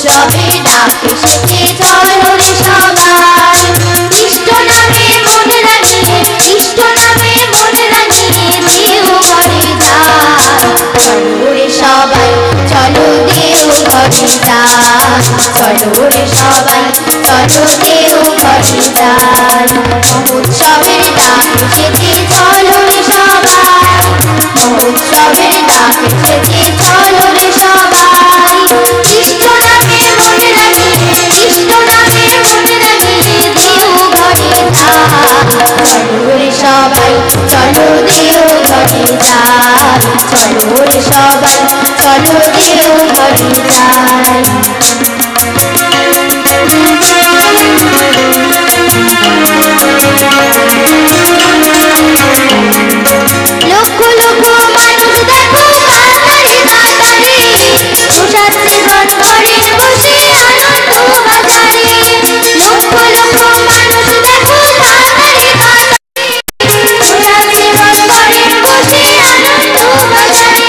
মহোৎসবে ডাক এসেছে চলো রে সবাই ইষ্ট নামে মন রাঙিয়ে ইষ্ট নামে মন রাঙিয়ে দেও ঘরে যাই চলো রে সবাই চলো দেও ঘরে যাই চলো রে সবাই চলো দেও ঘরে যাই মহোৎসবের ডাক এসেছে চলো রে সবাই মহোৎসবের ডাক এসেছে চলো রে সবাই ইষ্ট নামে মন রাঙিয়ে ইষ্ট নামে মন রাঙিয়ে দেও ঘরে যাই চলো রে সবাই চলো দেও ঘরে যাই চলো রে সবাই চলো দেও ঘরে যাই লক্ষ লক্ষ মানুষ দেখো কাতারে কাতারে প্রসাদ সেবন করেন বসে আনন্দ বাজারে লক্ষ লক্ষ মানুষ দেখো কাতারে কাতারে প্রসাদ সেবন করেন বসে আনন্দ বাজারে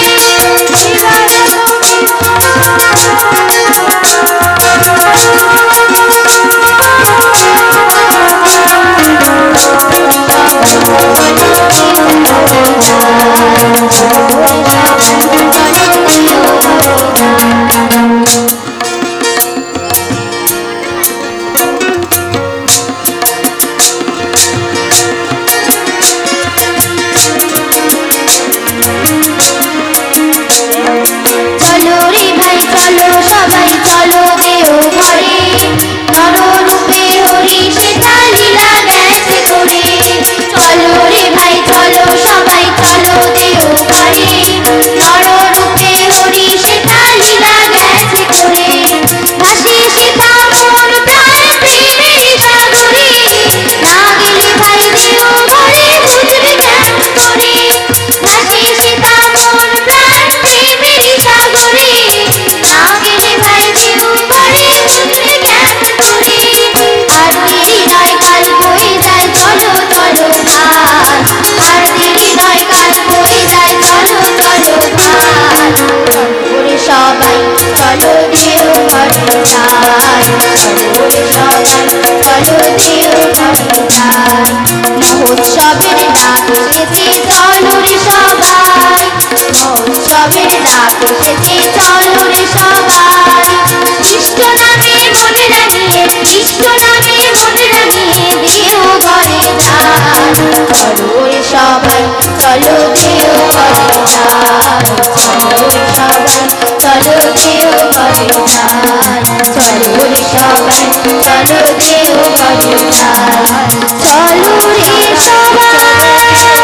চলো রে ভাই চলো সবাই চলো দেও ঘরে নররূপে হরি সেটা লীলা গেছে করে চলো রে ভাই চলো সবাই চলো দেও ঘরে নররূপে হরি সেটা লীলা গেছে করে ভাসে সীতা মন প্রাণ প্রেমের সাগরে না গেলে ভাই দেও ঘরে বুঝবে কেমন করে ভাসে সীতা মন প্রাণ প্রেমের সাগরে না গেলে ভাই দেও ঘরে বুঝবে কেমন করে আর দেরি নয় কাল বয়ে যায় চলো চলো ভাই আর দেরি নয় কাল বয়ে যায় চলো চলো ভাই চলো রে সবাই চলো দেও ঘরে যাই চলো রে সবাই চলো দেও ঘরে যাই মহোৎসবের ডাক এসেছে চলো রে সবাই মহোৎসবের ডাক এসেছে চলো রে সবাই ইষ্ট নামে মন রাঙিয়ে ইষ্ট নামে মন রাঙিয়ে দেও ঘরে যাই চলো রে সবাই চলো দেও ঘরে যাই চলো রে সবাই চলো দেও ঘরে যাই চলো রে সবাই চলো দেও ঘরে যাই চলো রে সবাই